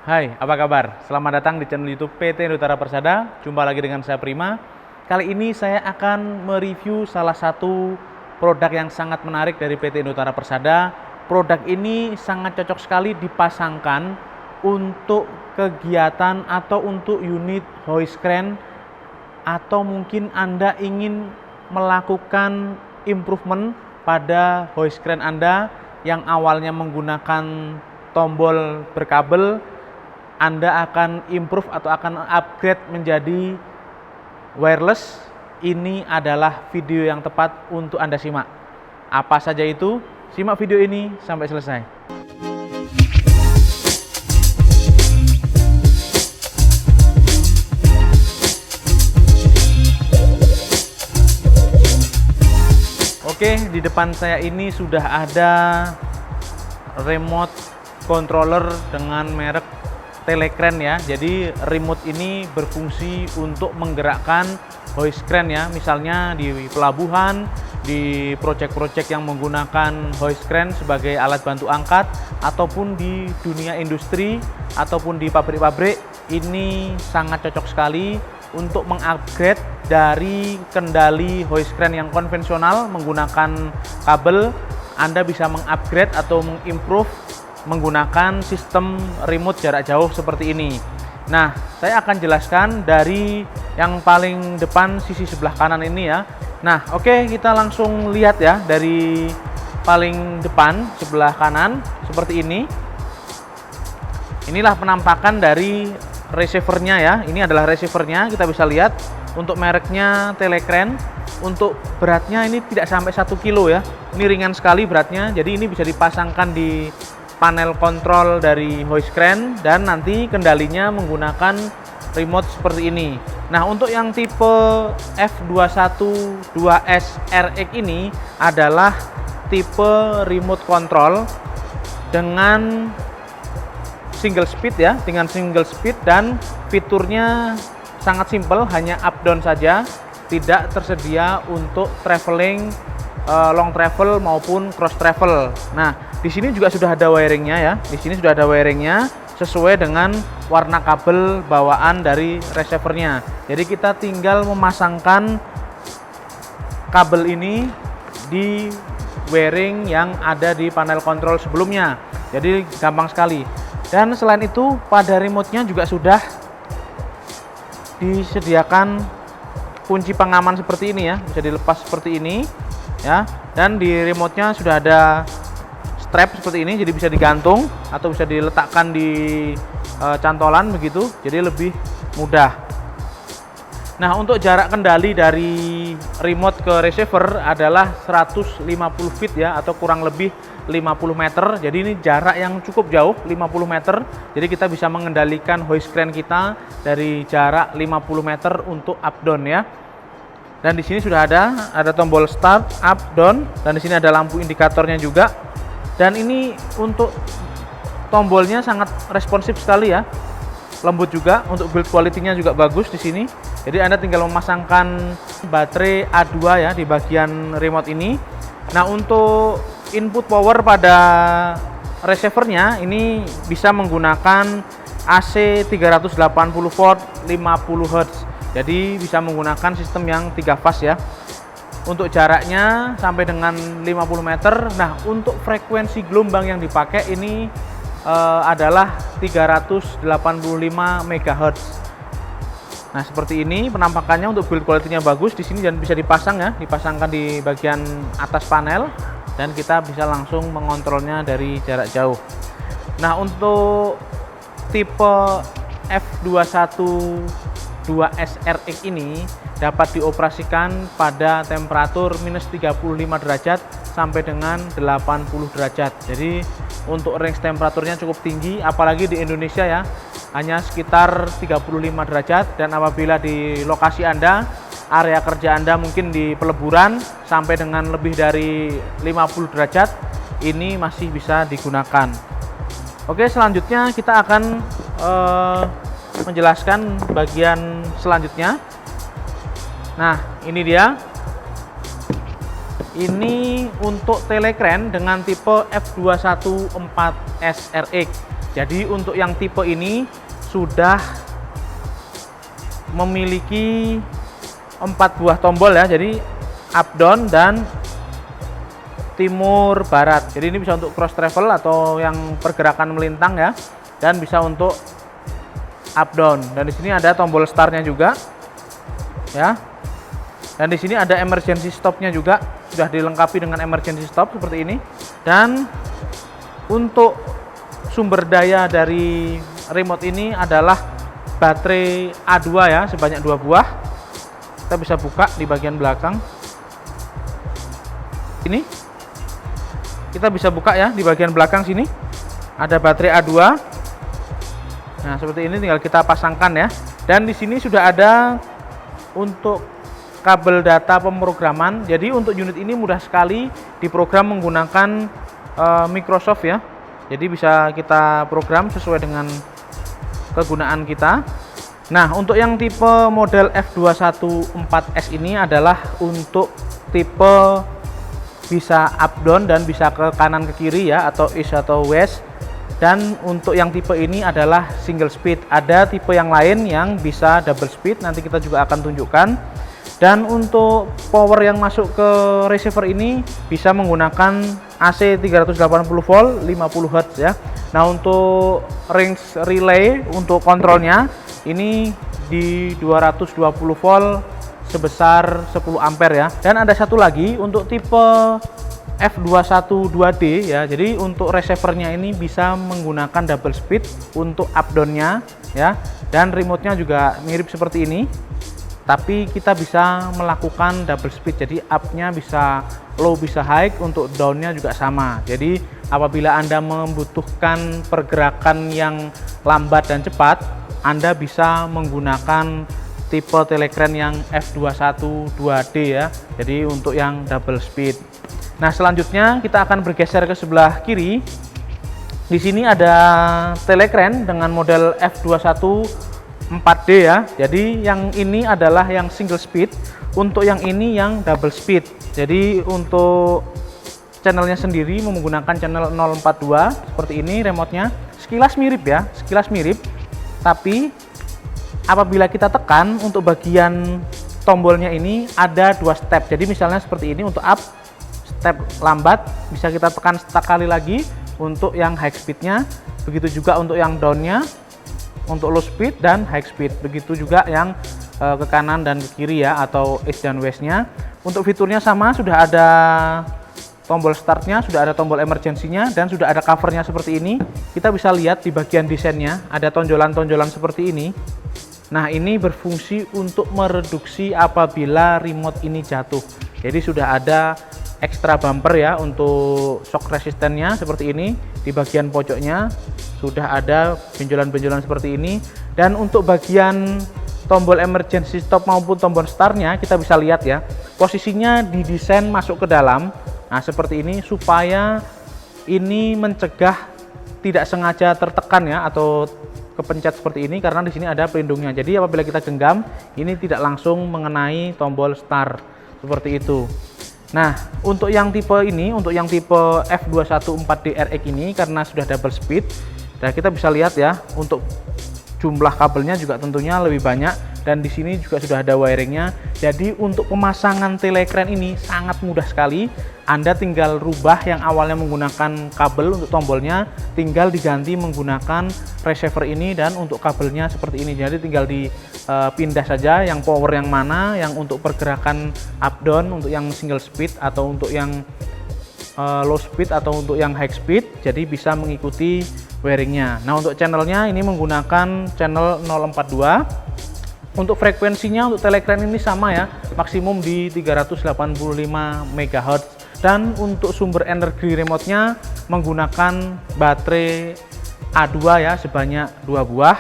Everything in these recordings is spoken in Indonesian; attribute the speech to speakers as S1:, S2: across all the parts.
S1: Hai, apa kabar? Selamat datang di channel YouTube PT Indotara Persada. Jumpa lagi dengan saya Prima. Kali ini saya akan mereview salah satu produk yang sangat menarik dari PT Indotara Persada. Produk ini sangat cocok sekali dipasangkan untuk kegiatan atau untuk unit hoist crane, atau mungkin Anda ingin melakukan improvement pada hoist crane Anda yang awalnya menggunakan tombol berkabel. Anda akan improve atau akan upgrade menjadi wireless. Ini adalah video yang tepat untuk Anda simak. Apa saja itu? Simak video ini sampai selesai. Oke, di depan saya ini sudah ada remote controller dengan merek Telecrane ya. Jadi remote ini berfungsi untuk menggerakkan hoist crane ya. Misalnya di pelabuhan, di proyek-proyek yang menggunakan hoist crane sebagai alat bantu angkat, ataupun di dunia industri ataupun di pabrik-pabrik, ini sangat cocok sekali untuk mengupgrade dari kendali hoist crane yang konvensional menggunakan kabel. Anda bisa mengupgrade atau mengimprove menggunakan sistem remote jarak jauh seperti ini. Nah, saya akan jelaskan dari yang paling depan sisi sebelah kanan ini ya. Nah, oke, kita langsung lihat ya dari paling depan sebelah kanan seperti ini. Inilah penampakan dari receivernya ya. Ini adalah receivernya, kita bisa lihat untuk mereknya Telecrane. Untuk beratnya ini tidak sampai 1 kilo ya. Ini ringan sekali beratnya. Jadi ini bisa dipasangkan di panel kontrol dari hoist crane dan nanti kendalinya menggunakan remote seperti ini. Nah, untuk yang tipe F212S RX ini adalah tipe remote control dengan single speed ya, dengan single speed, dan fiturnya sangat simpel, hanya up down saja, tidak tersedia untuk traveling long travel maupun cross travel. Nah, di sini juga sudah ada wiringnya ya. Di sini sudah ada wiringnya sesuai dengan warna kabel bawaan dari receivernya. Jadi kita tinggal memasangkan kabel ini di wiring yang ada di panel kontrol sebelumnya. Jadi gampang sekali. Dan selain itu pada remote-nya juga sudah disediakan kunci pengaman seperti ini ya. Bisa dilepas seperti ini ya, dan di remote-nya sudah ada strap seperti ini, jadi bisa digantung atau bisa diletakkan di cantolan begitu, jadi lebih mudah. Nah, untuk jarak kendali dari remote ke receiver adalah 150 feet ya, atau kurang lebih 50 meter. Jadi ini jarak yang cukup jauh, 50 meter. Jadi kita bisa mengendalikan hoist crane kita dari jarak 50 meter untuk up down ya. Dan di sini sudah ada tombol start, up, down, dan di sini ada lampu indikatornya juga. Dan ini untuk tombolnya sangat responsif sekali ya, lembut juga. Untuk build quality-nya juga bagus di sini. Jadi Anda tinggal memasangkan baterai A2 ya di bagian remote ini. Nah, untuk input power pada receivernya ini bisa menggunakan AC 380 volt 50 Hz. Jadi bisa menggunakan sistem yang 3 fase ya. Untuk jaraknya sampai dengan 50 meter. Nah, untuk frekuensi gelombang yang dipakai ini adalah 385 MHz. Nah, seperti ini penampakannya. Untuk build quality-nya bagus di sini dan bisa dipasang ya, dipasangkan di bagian atas panel dan kita bisa langsung mengontrolnya dari jarak jauh. Nah, untuk tipe F212S RX ini dapat dioperasikan pada temperatur minus 35 derajat sampai dengan 80 derajat. Jadi untuk range temperaturnya cukup tinggi, apalagi di Indonesia ya, hanya sekitar 35 derajat. Dan apabila di lokasi Anda, area kerja Anda mungkin di peleburan sampai dengan lebih dari 50 derajat, ini masih bisa digunakan. Oke, selanjutnya kita akan menjelaskan bagian selanjutnya. Nah, ini dia. Ini untuk Telecrane dengan tipe F214S RX. Jadi untuk yang tipe ini sudah memiliki 4 buah tombol ya, jadi up down dan timur barat. Jadi ini bisa untuk cross travel atau yang pergerakan melintang ya, dan bisa untuk up down. Dan di sini ada tombol startnya juga ya. Dan di sini ada emergency stopnya juga, sudah dilengkapi dengan emergency stop seperti ini. Dan untuk sumber daya dari remote ini adalah baterai A2 ya, sebanyak 2 buah. Kita bisa buka di bagian belakang. Ini kita bisa buka ya, di bagian belakang sini ada baterai A2. Nah, seperti ini tinggal kita pasangkan ya. Dan di sini sudah ada untuk kabel data pemrograman. Jadi untuk unit ini mudah sekali diprogram menggunakan Microsoft ya. Jadi bisa kita program sesuai dengan kegunaan kita. Nah, untuk yang tipe model F214S ini adalah untuk tipe bisa up down dan bisa ke kanan ke kiri ya, atau east atau west. Dan untuk yang tipe ini adalah single speed. Ada tipe yang lain yang bisa double speed, nanti kita juga akan tunjukkan. Dan untuk power yang masuk ke receiver ini bisa menggunakan AC 380 volt 50 Hz ya. Nah, untuk range relay untuk kontrolnya ini di 220 volt sebesar 10 ampere ya. Dan ada satu lagi untuk tipe F212D ya. Jadi untuk receivernya ini bisa menggunakan double speed untuk up down-nya ya. Dan remote-nya juga mirip seperti ini. Tapi kita bisa melakukan double speed, jadi up-nya bisa low bisa high, untuk down-nya juga sama. Jadi apabila Anda membutuhkan pergerakan yang lambat dan cepat, Anda bisa menggunakan tipe Telegram yang F212D ya. Jadi untuk yang double speed. Nah, selanjutnya kita akan bergeser ke sebelah kiri. Di sini ada Telegram dengan model F21 4D ya. Jadi yang ini adalah yang single speed, untuk yang ini yang double speed. Jadi untuk channelnya sendiri menggunakan channel 042 seperti ini remote-nya. Sekilas mirip ya, sekilas mirip. Tapi apabila kita tekan untuk bagian tombolnya ini ada 2 step. Jadi misalnya seperti ini untuk up, step lambat bisa kita tekan sekali lagi untuk yang high speed-nya. Begitu juga untuk yang down-nya, untuk low speed dan high speed. Begitu juga yang ke kanan dan ke kiri ya, atau east dan west-nya. Untuk fiturnya sama, sudah ada tombol startnya, sudah ada tombol emergency-nya, dan sudah ada covernya seperti ini. Kita bisa lihat di bagian desainnya ada tonjolan-tonjolan seperti ini. Nah, ini berfungsi untuk mereduksi apabila remote ini jatuh. Jadi sudah ada extra bumper ya untuk shock resistennya seperti ini. Di bagian pojoknya sudah ada benjolan-benjolan seperti ini. Dan untuk bagian tombol emergency stop maupun tombol startnya kita bisa lihat ya, posisinya didesain masuk ke dalam. Nah, seperti ini supaya ini mencegah tidak sengaja tertekan ya, atau kepencet seperti ini, karena di sini ada pelindungnya. Jadi apabila kita genggam, ini tidak langsung mengenai tombol start seperti itu. Nah, untuk yang tipe ini, untuk yang tipe F214DRX ini karena sudah double speed, dan kita bisa lihat ya, untuk jumlah kabelnya juga tentunya lebih banyak, dan di sini juga sudah ada wiringnya. Jadi untuk pemasangan Telegram ini sangat mudah sekali. Anda tinggal rubah yang awalnya menggunakan kabel untuk tombolnya, tinggal diganti menggunakan receiver ini, dan untuk kabelnya seperti ini. Jadi tinggal dipindah saja yang power yang mana, yang untuk pergerakan up down, untuk yang single speed atau untuk yang low speed atau untuk yang high speed. Jadi bisa mengikuti wiringnya. Nah, untuk channelnya ini menggunakan channel 042. Untuk frekuensinya untuk Telegram ini sama ya, maksimum di 385 MHz. Dan untuk sumber energi remote-nya menggunakan baterai A2 ya, sebanyak 2 buah.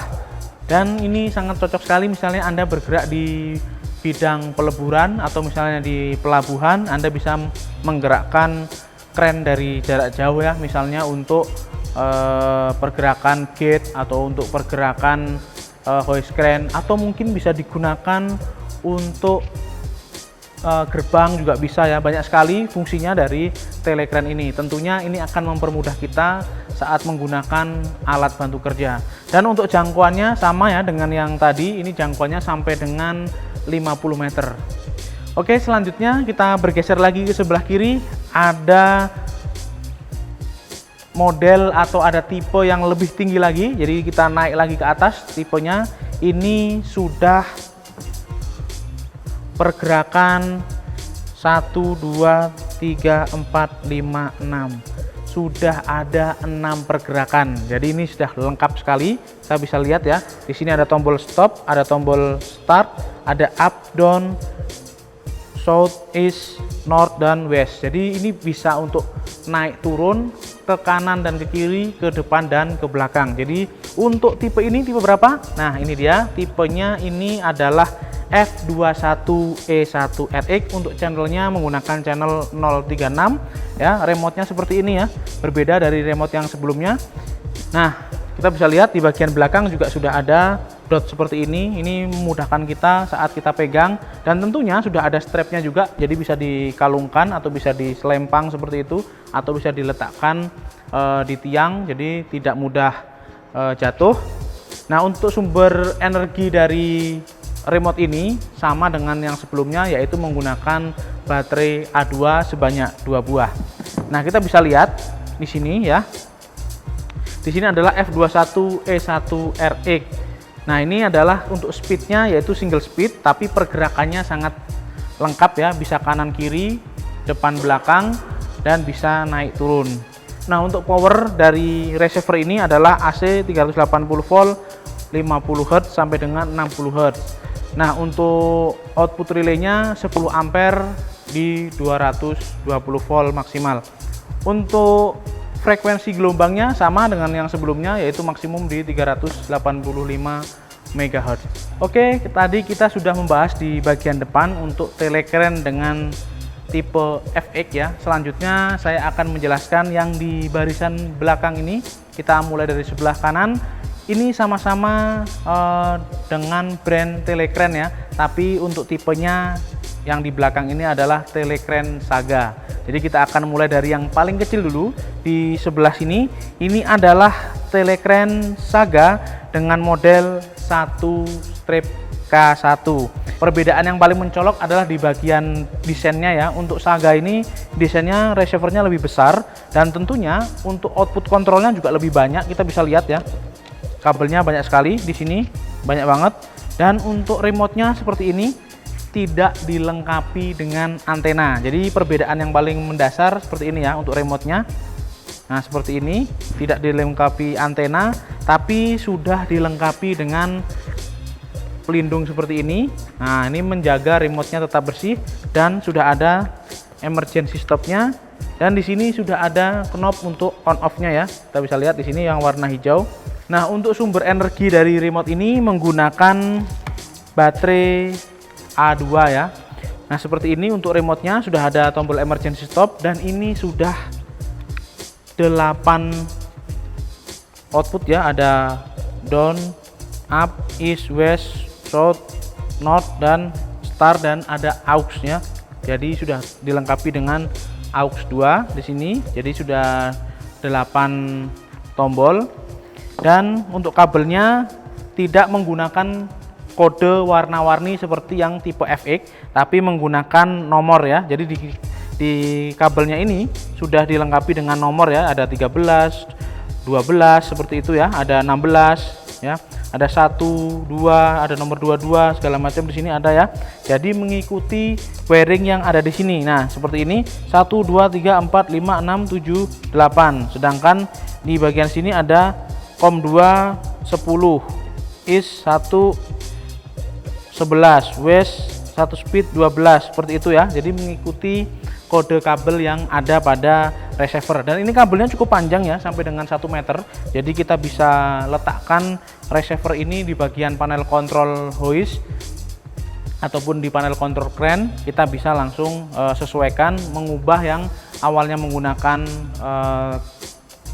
S1: Dan ini sangat cocok sekali misalnya Anda bergerak di bidang peleburan atau misalnya di pelabuhan. Anda bisa menggerakkan kren dari jarak jauh ya, misalnya untuk pergerakan gate atau untuk pergerakan hoist crane, atau mungkin bisa digunakan untuk gerbang juga bisa ya. Banyak sekali fungsinya dari Telegram ini. Tentunya ini akan mempermudah kita saat menggunakan alat bantu kerja. Dan untuk jangkauannya sama ya dengan yang tadi, ini jangkauannya sampai dengan 50 meter. Oke, selanjutnya kita bergeser lagi ke sebelah kiri, ada model atau ada tipe yang lebih tinggi lagi. Jadi kita naik lagi ke atas, tipenya ini sudah pergerakan 1, 2, 3, 4, 5, 6. Sudah ada 6 pergerakan. Jadi ini sudah lengkap sekali. Kita bisa lihat ya. Di sini ada tombol stop, ada tombol start, ada up, down, south, east, north, dan west. Jadi ini bisa untuk naik turun ke kanan dan ke kiri, ke depan dan ke belakang. Jadi untuk tipe ini tipe berapa? Nah, ini dia tipenya, ini adalah F21E1RX. Untuk channelnya menggunakan channel 036 ya. Remote-nya seperti ini ya, berbeda dari remote yang sebelumnya. Nah, kita bisa lihat di bagian belakang juga sudah ada dot seperti ini. Ini memudahkan kita saat kita pegang, dan tentunya sudah ada strapnya juga, jadi bisa dikalungkan atau bisa diselempang seperti itu, atau bisa diletakkan di tiang, jadi tidak mudah jatuh. Nah, untuk sumber energi dari remote ini sama dengan yang sebelumnya, yaitu menggunakan baterai A2 sebanyak 2 buah. Nah, kita bisa lihat di sini ya. Di sini adalah F21E1RX. Nah, ini adalah untuk speednya yaitu single speed, tapi pergerakannya sangat lengkap ya, bisa kanan kiri, depan belakang, dan bisa naik turun. Nah, untuk power dari receiver ini adalah AC 380 volt 50 Hz sampai dengan 60 Hz. Nah, untuk output relaynya 10 ampere di 220 volt maksimal. Untuk frekuensi gelombangnya sama dengan yang sebelumnya, yaitu maksimum di 385 MHz. Oke, tadi kita sudah membahas di bagian depan untuk Telekrene dengan tipe FX ya. Selanjutnya saya akan menjelaskan yang di barisan belakang ini. Kita mulai dari sebelah kanan. Ini sama-sama dengan brand Telekrene ya, tapi untuk tipenya yang di belakang ini adalah Telekrene Saga. Jadi kita akan mulai dari yang paling kecil dulu. Di sebelah sini, ini adalah Telekrene Saga dengan model 1 strip K1. Perbedaan yang paling mencolok adalah di bagian desainnya ya. Untuk Saga ini desainnya receivernya lebih besar, dan tentunya untuk output kontrolnya juga lebih banyak. Kita bisa lihat ya, kabelnya banyak sekali di sini, banyak banget. Dan untuk remote-nya seperti ini, tidak dilengkapi dengan antena. Jadi perbedaan yang paling mendasar seperti ini ya untuk remote-nya. Nah, seperti ini, tidak dilengkapi antena, tapi sudah dilengkapi dengan pelindung seperti ini. Nah, ini menjaga remote-nya tetap bersih, dan sudah ada emergency stop-nya. Dan di sini sudah ada knob untuk on off-nya ya. Kita bisa lihat di sini yang warna hijau. Nah, untuk sumber energi dari remote ini menggunakan baterai A2 ya. Nah, seperti ini untuk remote-nya sudah ada tombol emergency stop, dan ini sudah 8 output ya. Ada down, up, east, west, south, north, dan start, dan ada aux-nya. Jadi sudah dilengkapi dengan aux 2 di sini. Jadi sudah 8 tombol. Dan untuk kabelnya tidak menggunakan kode warna-warni seperti yang tipe FX, tapi menggunakan nomor ya. Jadi di kabelnya ini sudah dilengkapi dengan nomor ya, ada 13, 12 seperti itu ya, ada 16 ya, ada 1, 2, ada nomor 22 segala macam di sini ada ya. Jadi mengikuti wiring yang ada di sini. Nah, seperti ini 1, 2, 3, 4, 5, 6, 7, 8. Sedangkan di bagian sini ada COM 2 10, is 1 11, west 1 speed 12 seperti itu ya. Jadi mengikuti kode kabel yang ada pada receiver, dan ini kabelnya cukup panjang ya, sampai dengan 1 meter. Jadi kita bisa letakkan receiver ini di bagian panel kontrol hoist ataupun di panel kontrol crane. Kita bisa langsung sesuaikan, mengubah yang awalnya menggunakan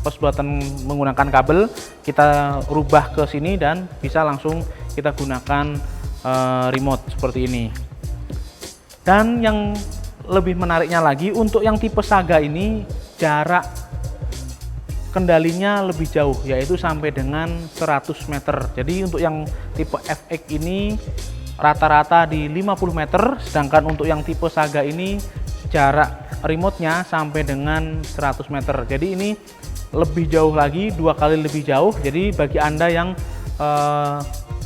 S1: pas buatan menggunakan kabel, kita rubah ke sini dan bisa langsung kita gunakan remote seperti ini. Dan yang lebih menariknya lagi, untuk yang tipe Saga ini jarak kendalinya lebih jauh, yaitu sampai dengan 100 meter. Jadi untuk yang tipe FX ini rata-rata di 50 meter, sedangkan untuk yang tipe Saga ini jarak remote-nya sampai dengan 100 meter. Jadi ini lebih jauh lagi, 2 kali lebih jauh. Jadi bagi Anda yang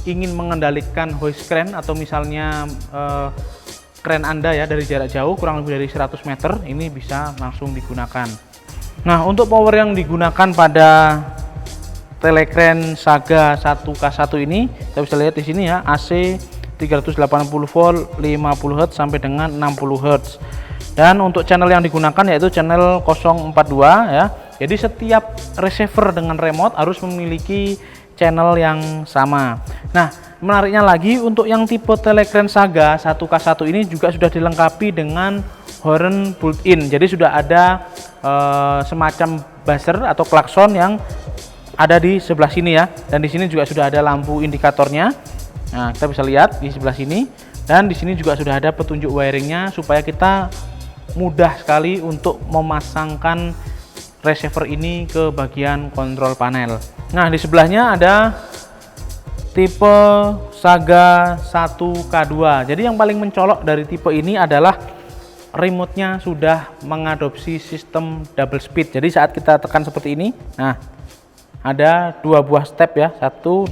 S1: ingin mengendalikan hoist crane atau misalnya crane Anda ya dari jarak jauh kurang lebih dari 100 meter, ini bisa langsung digunakan. Nah, untuk power yang digunakan pada Telecrane Saga 1K1 ini, kita bisa lihat di sini ya, AC 380 volt 50 Hz sampai dengan 60 Hz. Dan untuk channel yang digunakan yaitu channel 042 ya. Jadi setiap receiver dengan remote harus memiliki channel yang sama. Nah, menariknya lagi untuk yang tipe Telecrane Saga 1K1 ini juga sudah dilengkapi dengan horn built-in. Jadi sudah ada semacam buzzer atau klakson yang ada di sebelah sini ya. Dan di sini juga sudah ada lampu indikatornya. Nah, kita bisa lihat di sebelah sini. Dan di sini juga sudah ada petunjuk wiringnya supaya kita mudah sekali untuk memasangkan receiver ini ke bagian kontrol panel. Nah, di sebelahnya ada tipe Saga 1K2. Jadi yang paling mencolok dari tipe ini adalah remote-nya sudah mengadopsi sistem double speed. Jadi saat kita tekan seperti ini, nah ada 2 buah step ya, 1, 2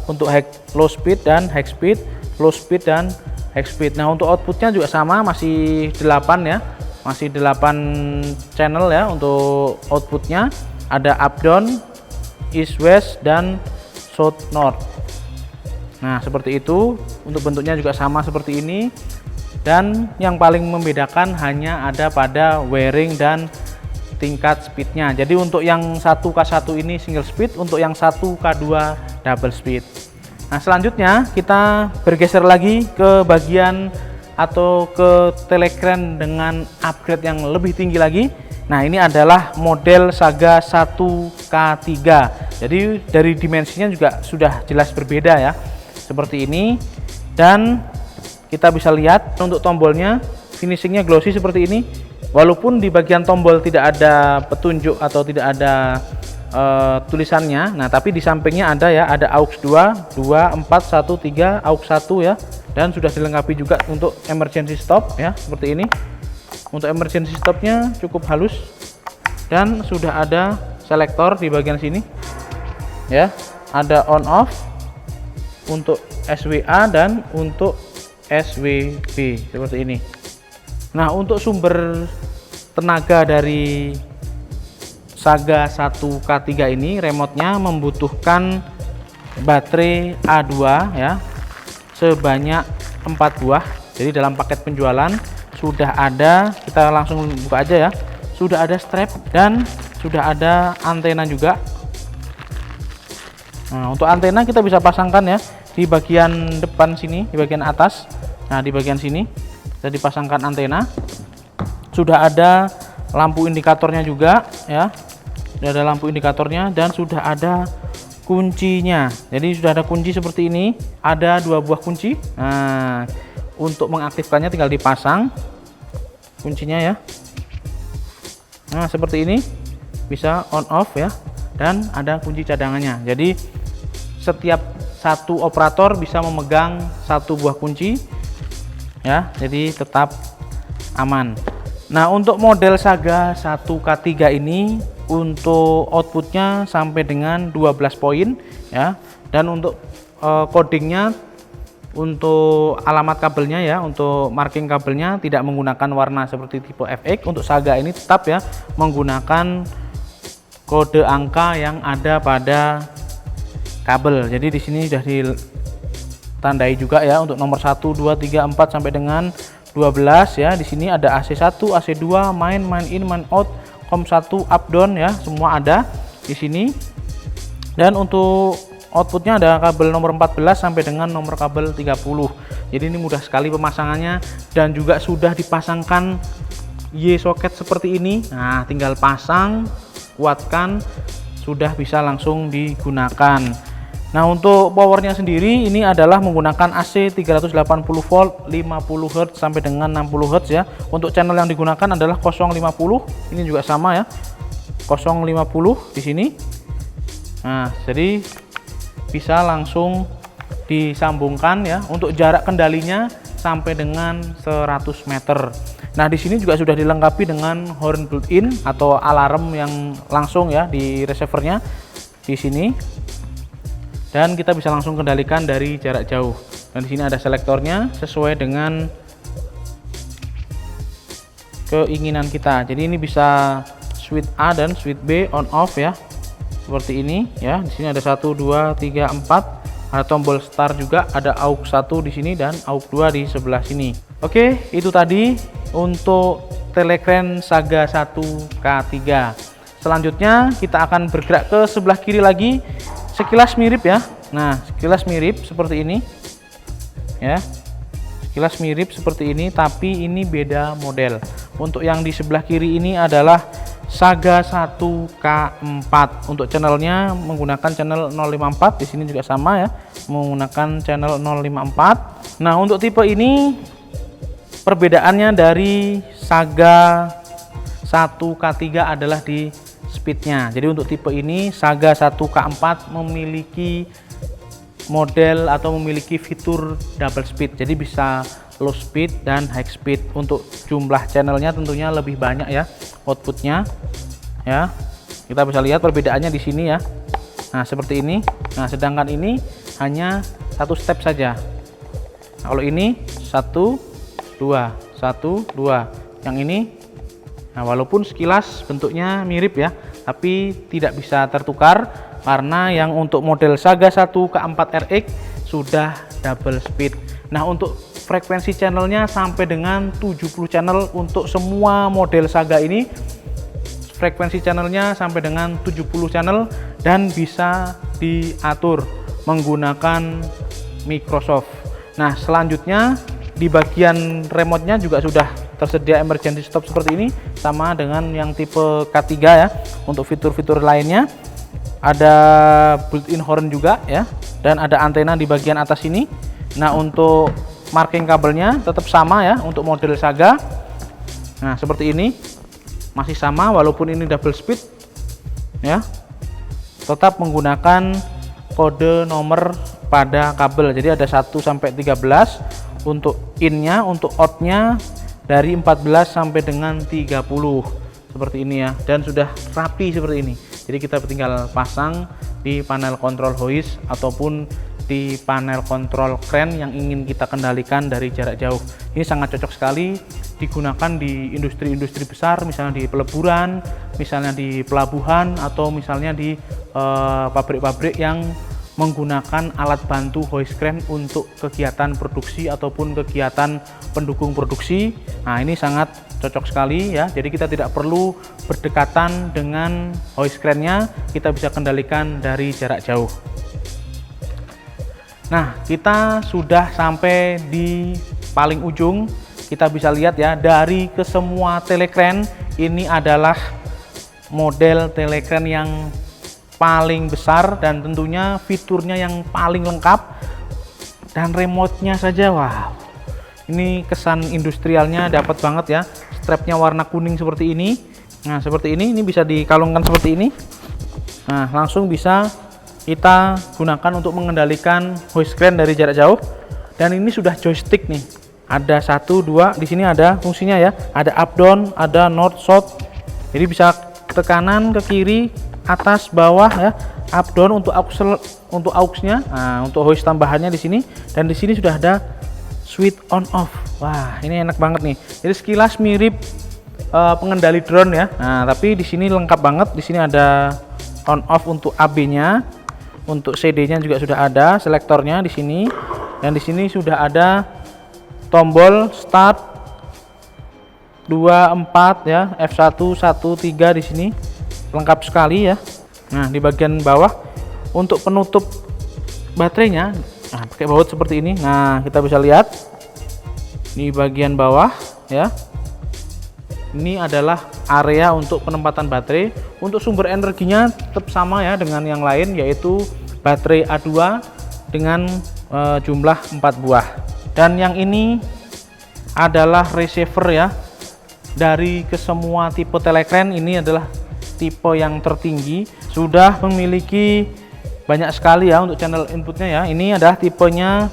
S1: untuk low speed dan high speed, low speed dan high speed. Nah, untuk outputnya juga sama, masih 8 ya, masih 8 channel ya untuk outputnya. Ada up down, east west dan south north. Nah, seperti itu. Untuk bentuknya juga sama seperti ini. Dan yang paling membedakan hanya ada pada wiring dan tingkat speednya. Jadi untuk yang 1K1 ini single speed, untuk yang 1K2 double speed. Nah, selanjutnya kita bergeser lagi ke bagian atau ke Telecrane dengan upgrade yang lebih tinggi lagi. Nah, ini adalah model Saga 1K3. Jadi dari dimensinya juga sudah jelas berbeda ya, seperti ini. Dan kita bisa lihat untuk tombolnya finishingnya glossy seperti ini, walaupun di bagian tombol tidak ada petunjuk atau tidak ada tulisannya. Nah, tapi di sampingnya ada ya, ada AUX 2, 4, 1, 3, AUX 1 ya, dan sudah dilengkapi juga untuk emergency stop ya, seperti ini. Untuk emergency stopnya cukup halus dan sudah ada selektor di bagian sini ya, ada on off untuk SWA dan untuk SWB seperti ini. Nah, untuk sumber tenaga dari Saga 1K3 ini, remote-nya membutuhkan baterai A2 ya, sebanyak 4 buah. Jadi dalam paket penjualan sudah ada, kita langsung buka aja ya, sudah ada strap dan sudah ada antena juga. Nah, untuk antena kita bisa pasangkan ya di bagian depan sini, di bagian atas. Nah, di bagian sini bisa dipasangkan antena. Sudah ada lampu indikatornya juga ya. Sudah ada lampu indikatornya dan sudah ada kuncinya. Jadi sudah ada kunci seperti ini, ada 2 buah kunci. Nah, untuk mengaktifkannya tinggal dipasang kuncinya ya. Nah, seperti ini, bisa on off ya, dan ada kunci cadangannya. Jadi setiap satu operator bisa memegang 1 buah kunci ya, jadi tetap aman. Nah, untuk model Saga 1K3 ini untuk outputnya sampai dengan 12 poin ya, dan untuk codingnya, untuk alamat kabelnya ya, untuk marking kabelnya tidak menggunakan warna seperti tipe FX. Untuk Saga ini tetap ya menggunakan kode angka yang ada pada kabel. Jadi di sini sudah ditandai juga ya untuk nomor 1, 2, 3, 4 sampai dengan 12 ya. Di sini ada AC1, AC2, main in, main out, COM1, up down ya, semua ada di sini. Dan untuk outputnya ada kabel nomor 14 sampai dengan nomor kabel 30. Jadi ini mudah sekali pemasangannya dan juga sudah dipasangkan Y soket seperti ini. Nah, tinggal pasang, kuatkan, sudah bisa langsung digunakan. Nah, untuk powernya sendiri ini adalah menggunakan AC 380 volt 50 Hz sampai dengan 60 Hz ya. Untuk channel yang digunakan adalah 050, ini juga sama ya. 050 di sini. Nah, jadi bisa langsung disambungkan ya. Untuk jarak kendalinya sampai dengan 100 meter. Nah, di sini juga sudah dilengkapi dengan horn built-in atau alarm yang langsung ya di receivernya di sini. Dan kita bisa langsung kendalikan dari jarak jauh. Dan di sini ada selektornya sesuai dengan keinginan kita. Jadi ini bisa switch A dan switch B on off ya. Seperti ini ya. Di sini ada 1 2 3 4. Ada tombol start juga, ada aux 1 di sini dan aux 2 di sebelah sini. Oke, itu tadi untuk Telekreen Saga 1K3. Selanjutnya kita akan bergerak ke sebelah kiri lagi. Sekilas mirip ya. Nah, sekilas mirip seperti ini. Ya. Sekilas mirip seperti ini, tapi ini beda model. Untuk yang di sebelah kiri ini adalah Saga 1K4. Untuk channelnya menggunakan channel 054. Di sini juga sama ya, menggunakan channel 054. Nah, untuk tipe ini perbedaannya dari Saga 1K3 adalah di speednya. Jadi untuk tipe ini Saga 1K4 memiliki model atau memiliki fitur double speed. Jadi bisa low speed dan high speed. Untuk jumlah channelnya tentunya lebih banyak ya outputnya ya. Kita bisa lihat perbedaannya di sini ya. Nah, seperti ini. Nah, sedangkan ini hanya satu step saja. Nah, kalau ini 1 2 1 2. Yang ini, nah, walaupun sekilas bentuknya mirip ya, tapi tidak bisa tertukar karena yang untuk model Saga 1K4RX sudah double speed. Nah, untuk frekuensi channelnya sampai dengan 70 channel. Untuk semua model Saga ini frekuensi channelnya sampai dengan 70 channel dan bisa diatur menggunakan Microsoft. Nah, selanjutnya di bagian remote-nya juga sudah tersedia emergency stop seperti ini, sama dengan yang tipe K3 ya. Untuk fitur-fitur lainnya ada built-in horn juga ya, dan ada antena di bagian atas ini. Nah, untuk marking kabelnya tetap sama ya untuk model Saga. Nah, seperti ini masih sama walaupun ini double speed ya, tetap menggunakan kode nomor pada kabel. Jadi ada 1 sampai 13 untuk in-nya. Untuk out-nya dari 14 sampai dengan 30 seperti ini ya, dan sudah rapi seperti ini. Jadi kita tinggal pasang di panel kontrol hoist ataupun di panel kontrol kren yang ingin kita kendalikan dari jarak jauh. Ini sangat cocok sekali digunakan di industri-industri besar, misalnya di peleburan, misalnya di pelabuhan, atau misalnya di pabrik-pabrik yang menggunakan alat bantu hoist crane untuk kegiatan produksi ataupun kegiatan pendukung produksi. Nah, ini sangat cocok sekali ya. Jadi kita tidak perlu berdekatan dengan hoist crane-nya, kita bisa kendalikan dari jarak jauh. Nah, kita sudah sampai di paling ujung. Kita bisa lihat ya, dari kesemua Telekreen ini adalah model Telekreen yang paling besar dan tentunya fiturnya yang paling lengkap, dan remote-nya saja wow. Ini kesan industrialnya dapat banget ya. Strapnya warna kuning seperti ini. Nah, seperti ini bisa dikalungkan seperti ini. Nah, langsung bisa kita gunakan untuk mengendalikan hoist crane dari jarak jauh. Dan ini sudah joystick nih. Ada 1 2, di sini ada fungsinya ya. Ada up down, ada north south. Jadi bisa ke kanan, ke kiri, atas, bawah ya. Up down untuk aux-nya. Nah, untuk hoist tambahannya di sini, dan di sini sudah ada switch on off. Wah, ini enak banget nih. Jadi sekilas mirip pengendali drone ya. Nah, tapi di sini lengkap banget. Di sini ada on off untuk AB-nya. Untuk CD-nya juga sudah ada selektornya di sini, dan di sini sudah ada tombol start 24 ya, F1 1 3 di sini. Lengkap sekali ya. Nah, di bagian bawah untuk penutup baterainya, nah, pakai baut seperti ini. Nah, kita bisa lihat di bagian bawah ya. Ini adalah area untuk penempatan baterai. Untuk sumber energinya tetap sama ya dengan yang lain, yaitu baterai A2 dengan jumlah 4 buah. Dan yang ini adalah receiver ya. Dari kesemua tipe Telekreen ini adalah tipe yang tertinggi, sudah memiliki banyak sekali ya untuk channel inputnya ya. Ini adalah tipenya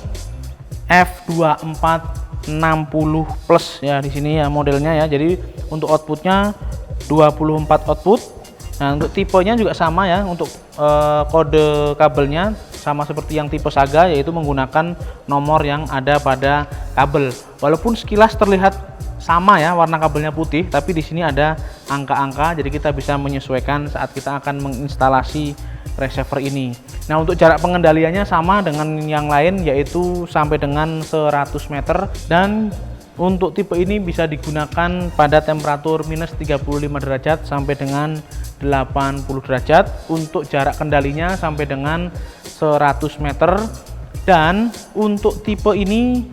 S1: F2460 Plus ya, di sini ya modelnya ya. Jadi untuk outputnya 24 output. Nah, untuk tipenya juga sama ya, untuk kode kabelnya sama seperti yang tipe Saga, yaitu menggunakan nomor yang ada pada kabel. Walaupun sekilas terlihat sama ya, warna kabelnya putih, tapi di sini ada angka-angka, jadi kita bisa menyesuaikan saat kita akan menginstalasi receiver ini. Nah, untuk jarak pengendaliannya sama dengan yang lain, yaitu sampai dengan 100 meter, dan untuk tipe ini bisa digunakan pada temperatur minus 35 derajat sampai dengan 80 derajat. Untuk jarak kendalinya sampai dengan 100 meter, dan untuk tipe ini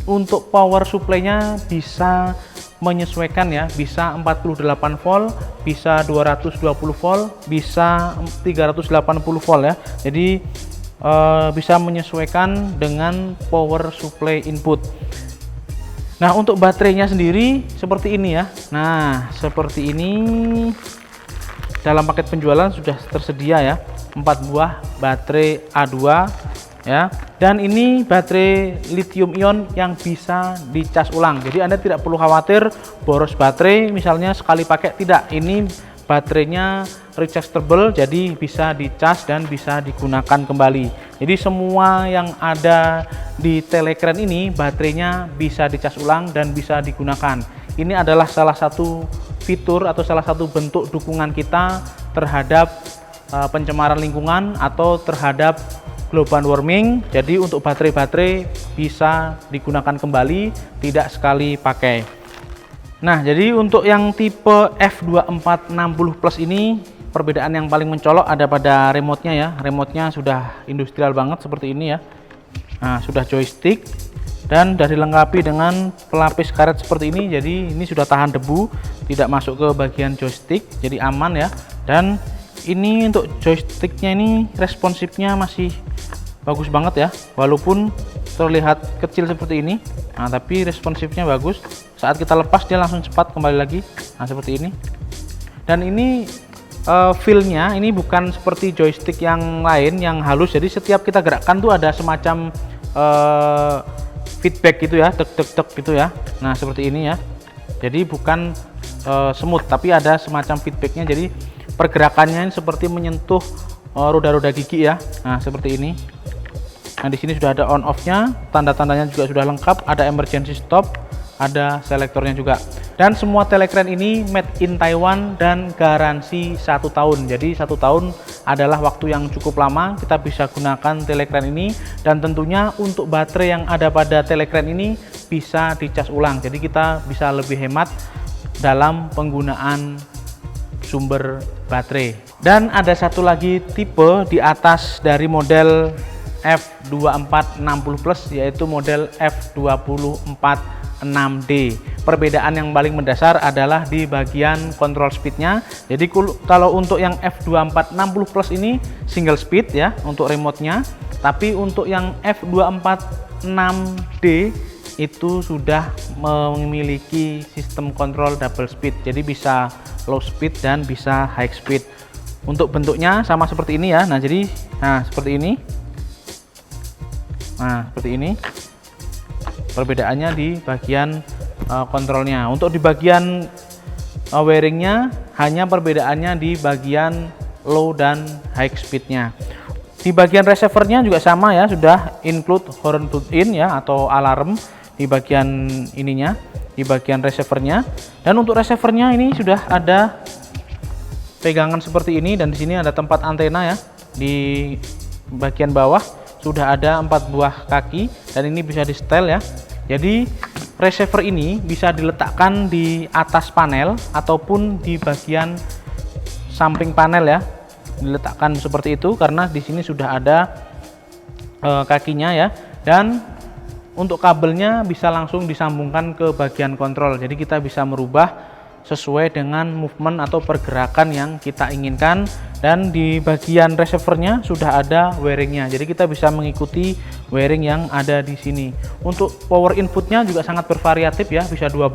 S1: untuk power supply-nya bisa menyesuaikan ya, bisa 48 volt, bisa 220 volt, bisa 380 volt ya. Jadi bisa menyesuaikan dengan power supply input. Nah, untuk baterainya sendiri seperti ini ya. Nah, seperti ini dalam paket penjualan sudah tersedia ya, 4 buah baterai A2 ya, dan ini baterai lithium ion yang bisa dicas ulang. Jadi Anda tidak perlu khawatir boros baterai misalnya sekali pakai, tidak. Ini baterainya rechargeable, jadi bisa dicas dan bisa digunakan kembali. Jadi semua yang ada di Telekren ini baterainya bisa dicas ulang dan bisa digunakan. Ini adalah salah satu fitur atau salah satu bentuk dukungan kita terhadap pencemaran lingkungan atau terhadap global warming. Jadi untuk baterai-baterai bisa digunakan kembali, tidak sekali pakai. Nah, jadi untuk yang tipe F2460 Plus ini, perbedaan yang paling mencolok ada pada remote-nya ya. Remote-nya sudah industrial banget seperti ini ya. Nah, sudah joystick dan sudah dilengkapi dengan pelapis karet seperti ini. Jadi ini sudah tahan debu, tidak masuk ke bagian joystick, jadi aman ya. Dan ini untuk joysticknya ini responsifnya masih bagus banget ya, walaupun terlihat kecil seperti ini. Nah, tapi responsifnya bagus. Saat kita lepas dia langsung cepat kembali lagi. Nah, seperti ini. Dan ini feel-nya ini bukan seperti joystick yang lain yang halus. Jadi setiap kita gerakkan tuh ada semacam feedback gitu ya, tek tek tek gitu ya. Nah, seperti ini ya. Jadi bukan smooth, tapi ada semacam feedbacknya. Jadi pergerakannya ini seperti menyentuh roda-roda gigi ya. Nah, seperti ini. Nah, di sini sudah ada on off-nya, tanda-tandanya juga sudah lengkap, ada emergency stop, ada selektornya juga. Dan semua Telekren ini made in Taiwan dan garansi 1 tahun. Jadi 1 tahun adalah waktu yang cukup lama kita bisa gunakan Telekren ini, dan tentunya untuk baterai yang ada pada Telekren ini bisa dicas ulang. Jadi kita bisa lebih hemat dalam penggunaan sumber baterai. Dan ada satu lagi tipe di atas dari model F2460 Plus, yaitu model F246D. Perbedaan yang paling mendasar adalah di bagian control speednya. Jadi kalau untuk yang F2460 Plus ini single speed ya untuk remote-nya, tapi untuk yang F246D itu sudah memiliki sistem kontrol double speed. Jadi bisa low speed dan bisa high speed. Untuk bentuknya sama seperti ini ya. Nah, jadi seperti ini. Nah, seperti ini perbedaannya di bagian kontrolnya. Untuk di bagian wiringnya hanya perbedaannya di bagian low dan high speednya. Di bagian receivernya juga sama ya, sudah include horn built-in ya atau alarm di bagian ininya, di bagian receivernya. Dan untuk receivernya ini sudah ada pegangan seperti ini, dan di sini ada tempat antena ya. Di bagian bawah sudah ada 4 buah kaki, dan ini bisa di setel ya. Jadi receiver ini bisa diletakkan di atas panel ataupun di bagian samping panel ya. Diletakkan seperti itu karena di sini sudah ada kakinya ya. Dan untuk kabelnya bisa langsung disambungkan ke bagian kontrol. Jadi kita bisa merubah sesuai dengan movement atau pergerakan yang kita inginkan. Dan di bagian receivernya sudah ada wiringnya, jadi kita bisa mengikuti wiring yang ada di sini. Untuk power inputnya juga sangat bervariatif ya, bisa 12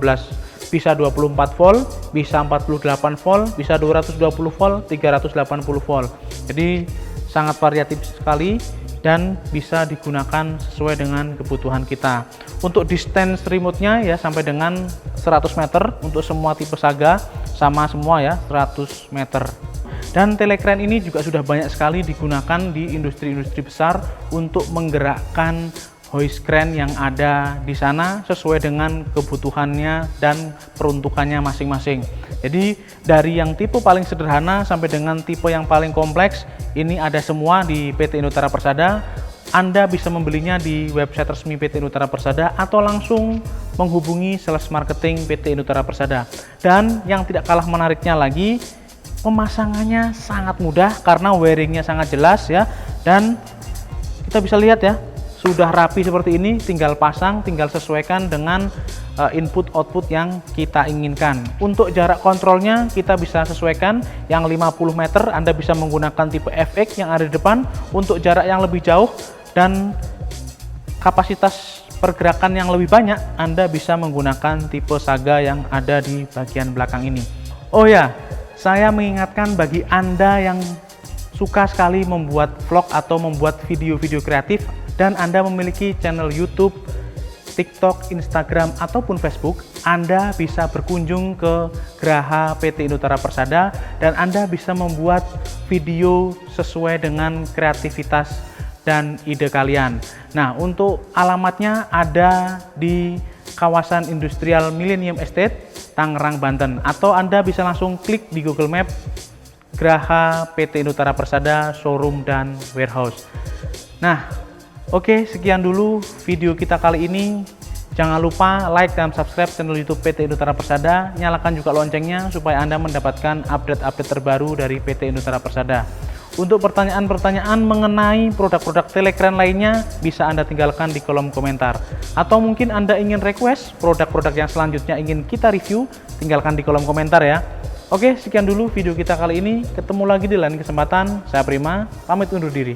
S1: bisa 24 volt, bisa 48 volt, bisa 220 volt, 380 volt. Jadi sangat variatif sekali dan bisa digunakan sesuai dengan kebutuhan kita. Untuk distance remote-nya ya sampai dengan 100 meter untuk semua tipe Saga, sama semua ya 100 meter. Dan Telecrane ini juga sudah banyak sekali digunakan di industri-industri besar untuk menggerakkan hoist crane yang ada di sana sesuai dengan kebutuhannya dan peruntukannya masing-masing. Jadi dari yang tipe paling sederhana sampai dengan tipe yang paling kompleks, ini ada semua di PT Indotara Persada. Anda bisa membelinya di website resmi PT Indotara Persada atau langsung menghubungi sales marketing PT Indotara Persada. Dan yang tidak kalah menariknya lagi, pemasangannya sangat mudah karena wiringnya sangat jelas ya, dan kita bisa lihat ya, sudah rapi seperti ini, tinggal pasang, tinggal sesuaikan dengan input output yang kita inginkan. Untuk jarak kontrolnya kita bisa sesuaikan, yang 50 meter Anda bisa menggunakan tipe FX yang ada di depan, untuk jarak yang lebih jauh dan kapasitas pergerakan yang lebih banyak Anda bisa menggunakan tipe Saga yang ada di bagian belakang ini. Oh ya, saya mengingatkan bagi Anda yang suka sekali membuat vlog atau membuat video-video kreatif dan Anda memiliki channel YouTube, TikTok, Instagram, ataupun Facebook, Anda bisa berkunjung ke Geraha PT Indotara Persada dan Anda bisa membuat video sesuai dengan kreativitas dan ide kalian. Nah, untuk alamatnya ada di kawasan Industrial Millennium Estate, Tangerang, Banten, atau Anda bisa langsung klik di Google Map Geraha PT Indotara Persada Showroom dan Warehouse. Nah, oke, sekian dulu video kita kali ini. Jangan lupa like dan subscribe channel YouTube PT Indotara Persada. Nyalakan juga loncengnya supaya Anda mendapatkan update-update terbaru dari PT Indotara Persada. Untuk pertanyaan-pertanyaan mengenai produk-produk Telecrane lainnya bisa Anda tinggalkan di kolom komentar. Atau mungkin Anda ingin request produk-produk yang selanjutnya ingin kita review, tinggalkan di kolom komentar ya. Oke, sekian dulu video kita kali ini. Ketemu lagi di lain kesempatan. Saya Prima, pamit undur diri.